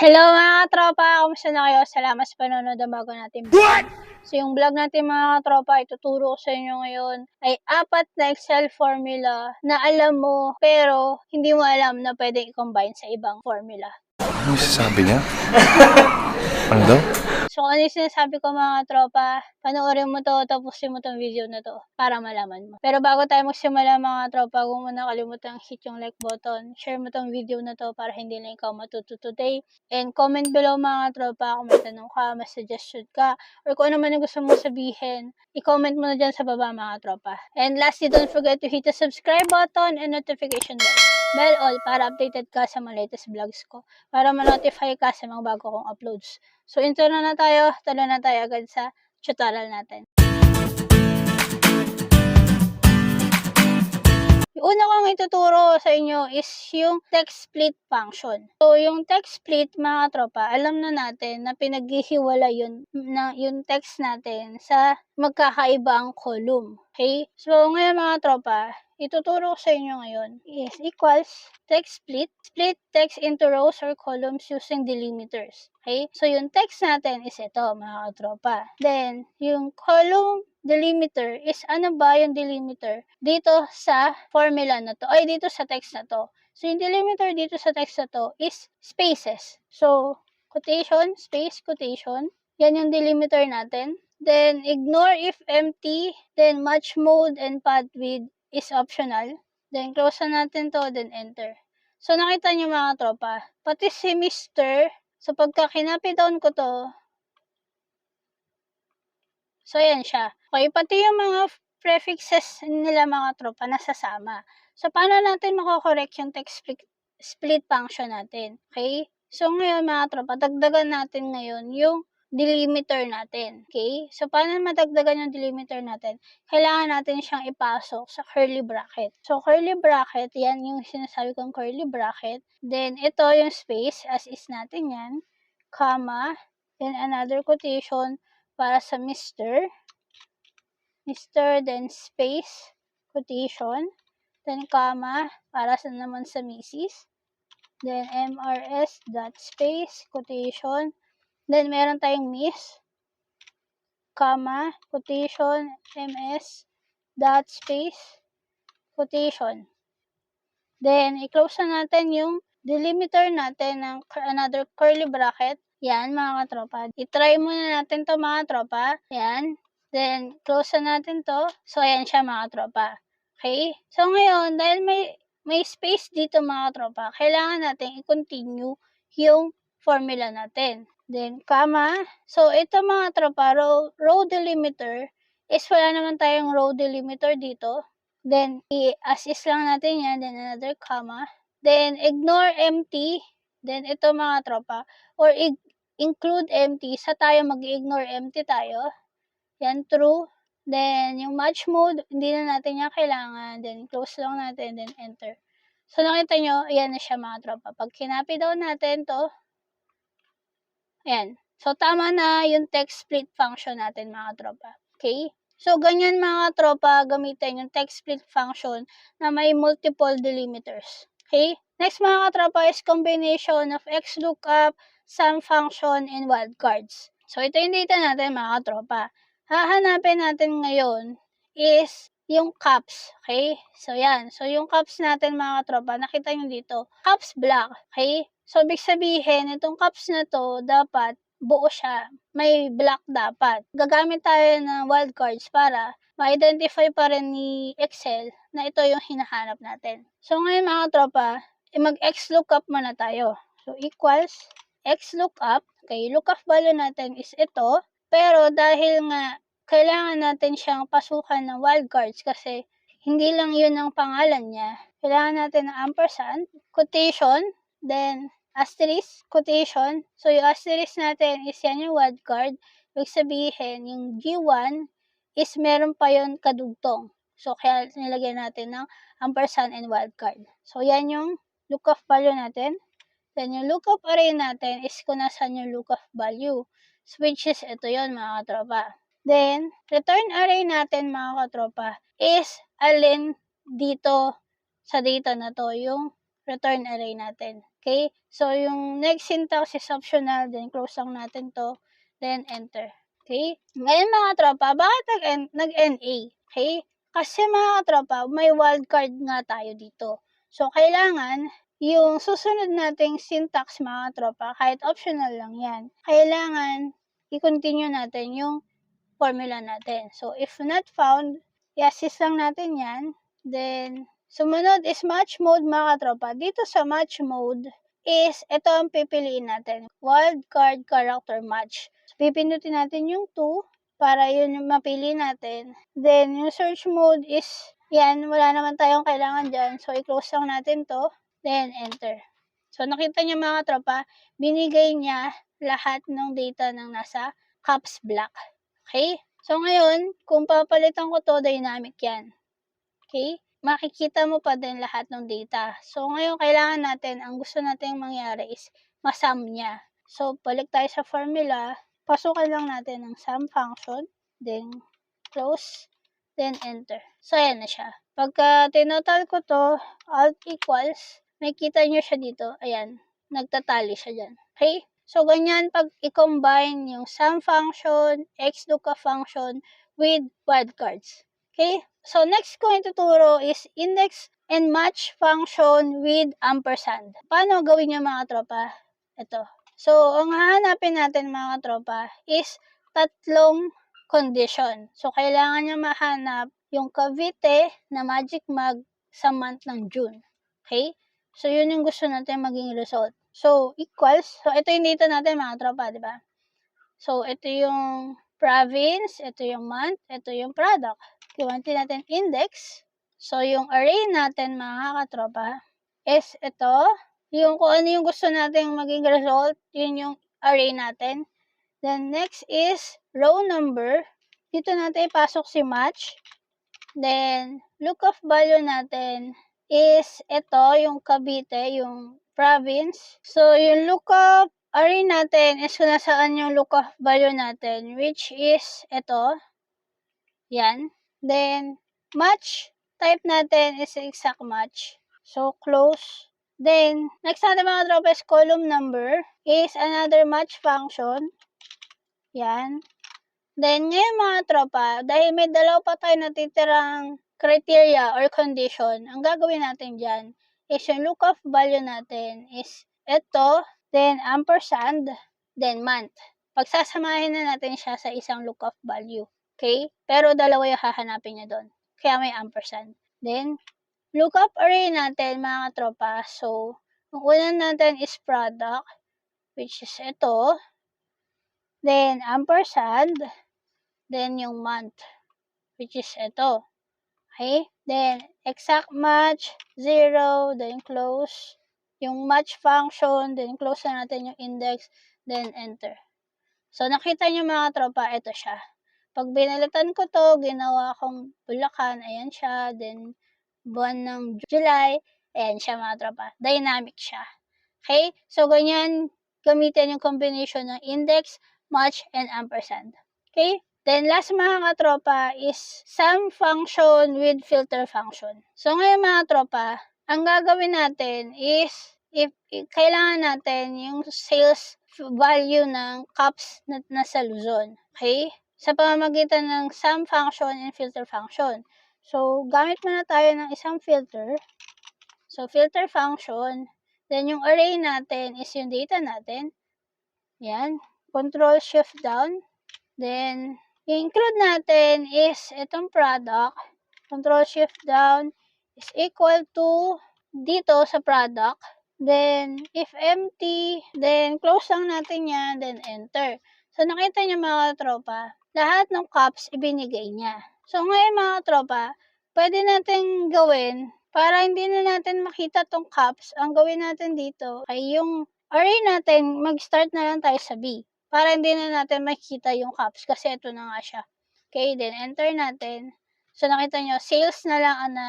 Hello mga tropa! Kamusta na kayo? Salamat sa panonood ng bago natin vlog. So yung vlog natin mga tropa, ituturo ko sa inyo ngayon ay 4 na Excel formula na alam mo pero hindi mo alam na pwedeng i-combine sa ibang formula. Ano sasabi niya? Ano daw? So ano yung sinasabi ko mga tropa, panoorin mo to, tapusin mo tong video na to para malaman mo. Pero bago tayo magsimula mga tropa, huwag mo na kalimutan hit yung like button, share mo tong video na to para hindi lang ikaw matuto today. And comment below mga tropa kung may tanong ka, may suggestion ka, or kung ano man yung gusto mong sabihin, i-comment mo na dyan sa baba mga tropa. And lastly, don't forget to hit the subscribe button and notification bell all para updated ka sa mga latest vlogs ko, para ma-notify ka sa mga bago kong uploads. So intro na tayo, talo na tayo agad sa tutorial natin. Yung una kong ituturo sa inyo is yung text split function. So yung text split mga tropa, alam na natin na pinaghihiwala yun na yung text natin sa magkakaibang column. Okay? So ngayon mga tropa, ituturo ko sa inyo ngayon is equals text split. Split text into rows or columns using delimiters. Okay? So yung text natin is ito mga tropa. Then yung column delimiter is ano ba yung delimiter dito sa formula na to, ay dito sa text na to. So yung delimiter dito sa text na to is spaces. So quotation, space, quotation, yan yung delimiter natin. Then ignore if empty, then match mode and path width is optional. Then close na natin to, then enter. So nakita niyo mga tropa, pati si Mr. So pagka kinopy down ko to, so, yan siya. Okay, pati yung mga prefixes nila mga tropa nasasama. So, paano natin mako-correct yung text split function natin? Okay? So, ngayon mga tropa, dagdagan natin ngayon yung delimiter natin. Okay? So, paano madagdagan yung delimiter natin? Kailangan natin siyang ipasok sa curly bracket. So, curly bracket, yan yung sinasabi kong curly bracket. Then, ito yung space, as is natin yan, comma, then another quotation, para sa Mr., then space, quotation, then comma, para sa naman sa Mrs., then MRS dot space, quotation, then meron tayong Miss, comma, quotation, MS dot space, quotation. Then, i-close na natin yung delimiter natin ng another curly bracket. Yan, mga katropa. I-try muna natin to mga tropa. Yan. Then, close na natin to. So, ayan siya mga tropa. Okay? So, ngayon, dahil may space dito mga tropa, kailangan natin i-continue yung formula natin. Then, comma. So, ito mga tropa, row delimiter is wala naman tayong row delimiter dito. Then, as is lang natin yan. Then, another comma. Then, ignore empty. Then, ito mga tropa. Or, include empty. Sa tayo, mag-ignore empty tayo. Yan, true. Then, yung match mode, hindi na natin yan kailangan. Then, close lang natin. Then, enter. So, nakita nyo, ayan na siya mga tropa. Pag kinopy down natin to, ayan. So, tama na yung text split function natin mga tropa. Okay? So, ganyan mga tropa, gamitin yung text split function na may multiple delimiters. Okay? Next mga katropa is combination of XLOOKUP, sum function, and wildcards. So, ito yung data natin mga katropa. Hahanapin natin ngayon is yung caps. Okay? So, yan. So, yung caps natin mga katropa, nakita nyo dito. Caps black. Okay? So, ibig sabihin, itong caps na to, dapat buo siya. May black dapat. Gagamit tayo ng wildcards para ma-identify pa rin ni Excel na ito yung hinahanap natin. So, ngayon mga tropa, mag-XLOOKUP muna tayo. So, equals XLOOKUP. Okay, lookup value natin is ito. Pero dahil nga, kailangan natin siyang pasukan ng wildcards kasi hindi lang yun ang pangalan niya. Kailangan natin ng ampersand, quotation, then asterisk, quotation. So, yung asterisk natin is yan yung wildcard. Ibig sabihin, yung G1 is meron pa yon kadugtong. So, kaya nilagyan natin ng ampersand and wildcard. So, yan yung lookup value natin. Then, yung lookup array natin is kung nasan yung lookup value. Which is ito yon mga katropa. Then, return array natin mga katropa is alin dito sa data na to, yung return array natin. Okay? So, yung next syntax is optional, then close lang natin to, then enter. Okay? Ngayon mga tropa, bakit nag-NA? Okay? Kasi mga tropa, may wildcard nga tayo dito. So, kailangan yung susunod nating syntax mga tropa, kahit optional lang yan, kailangan i-continue natin yung formula natin. So, if not found, i-assist lang natin yan. Then, sumunod is match mode mga tropa. Dito sa match mode is, ito ang pipiliin natin. Wildcard character match. So, pipindutin natin yung 2 para yun yung mapili natin. Then, yung search mode is, yan, wala naman tayong kailangan dyan. So, i-close lang natin to. Then, enter. So, nakita niyo mga tropa, binigay niya lahat ng data ng nasa caps block. Okay? So, ngayon, kung papalitan ko to, dynamic yan. Okay? Makikita mo pa din lahat ng data. So, ngayon, kailangan natin, ang gusto natin mangyari is masum niya. So, balik tayo sa formula. Pasukan lang natin ang sum function. Then, close. Then, enter. So, ayan na siya. Pagka tinotal ko to, alt equals, makikita nyo siya dito. Ayan. Nagtatali siya dyan. Okay? So, ganyan pag i-combine yung sum function, xlookup function with wildcards. Okay? So, next ko ituturo is index and match function with ampersand. Paano gawin yung mga tropa? Ito. So, ang hahanapin natin mga tropa is tatlong condition. So, kailangan niya mahanap yung Cavite na magic mag sa month ng June. Okay? So, yun yung gusto natin maging result. So, equals. So, ito yung data natin mga tropa, di ba? So, ito yung province, ito yung month, ito yung product. Kiwanti natin index. So, yung array natin mga katropa is ito. Yung kung ano yung gusto natin maging result, yun yung array natin. Then, next is row number. Dito natin ipasok si match. Then, lookup value natin is ito, yung Cavite, yung province. So, yung lookup array natin is kung nasaan yung lookup value natin, which is ito. Yan. Then, match type natin is exact match. So, close. Then, next natin mga tropa is column number is another match function. Yan. Then, ngayon mga tropa, dahil may dalawa pa tayo natitirang criteria or condition, ang gagawin natin dyan is yung lookup value natin is ito, then ampersand, then month. Pagsasamahin na natin siya sa isang lookup value. Okay? Pero dalawa yung hahanapin niya doon. Kaya may ampersand. Then, lookup array natin mga tropa. So, ang una natin is product, which is ito. Then, ampersand. Then, yung month, which is ito. Okay? Then, exact match, 0, then close. Yung match function, then close na natin yung index, then enter. So, nakita nyo mga tropa, ito siya. Pag binalitan ko to, ginawa kong Bulacan, ayan siya. Then, buwan ng July, ayan siya mga tropa. Dynamic siya. Okay? So, ganyan gamitin yung combination ng index, match, and ampersand. Okay? Then, last mga katropa is sum function with filter function. So, ngayon mga tropa, ang gagawin natin is, if kailangan natin yung sales value ng cups na nasa Luzon. Okay? Sa pamamagitan ng sum function and filter function. So, gamit muna tayo ng isang filter. So, filter function. Then, yung array natin is yung data natin. Yan. Control-Shift down. Then, i-include natin is itong product. Control-Shift down is equal to dito sa product. Then, if empty, then close lang natin yan, then enter. So, nakita niyo mga tropa, lahat ng cups ibinigay niya. So, ngayon mga tropa, pwede natin gawin, para hindi na natin makita tong cups, ang gawin natin dito ay yung array natin, mag-start na lang tayo sa B. Para hindi na natin makita yung cups, kasi ito na nga siya. Okay, then enter natin. So, nakita nyo, sales na lang ang na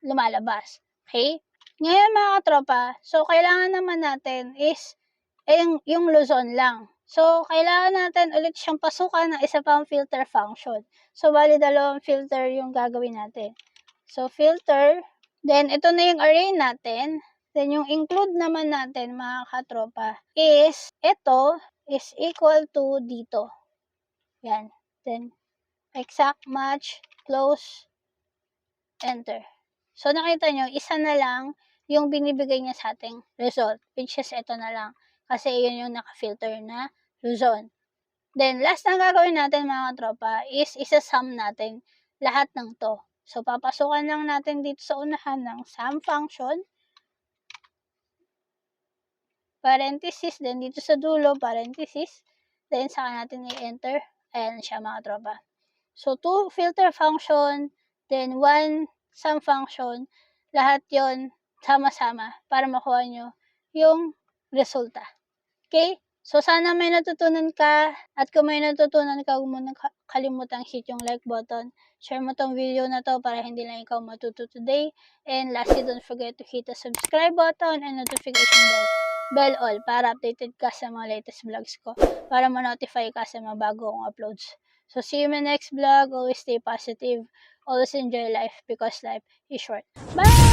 lumalabas. Okay? Ngayon mga tropa, so kailangan naman natin is yung Luzon lang. So, kailangan natin ulit siyang pasukan ng isa pang filter function. So, bali dalawang filter yung gagawin natin. So, filter, then ito na yung array natin. Then, yung include naman natin, mga katropa, is, ito is equal to dito. Yan. Then, exact match, close, enter. So, nakita nyo, isa na lang yung binibigay niya sa ating result, which is ito na lang. Kasi yun yung naka-filter na zone. Then, last na gagawin natin, mga katropa, is isa-sum natin lahat ng to. So, papasukan lang natin dito sa unahan ng sum function, parenthesis, then dito sa dulo, parenthesis, then saka natin i-enter. Ayan siya, mga tropa. So, 2 filter function, then 1 sum function, lahat yon sama-sama para makuha nyo yung resulta. Okay? So, sana may natutunan ka, at kung may natutunan ka, huwag mo nang kalimutang hit yung like button. Share mo tong video na to para hindi lang ikaw matuto today. And lastly, don't forget to hit the subscribe button and notification bell all para updated ka sa mga latest vlogs ko, para ma-notify ka sa mga bago kong uploads. So, see you in my next vlog. Always stay positive. Always enjoy life because life is short. Bye!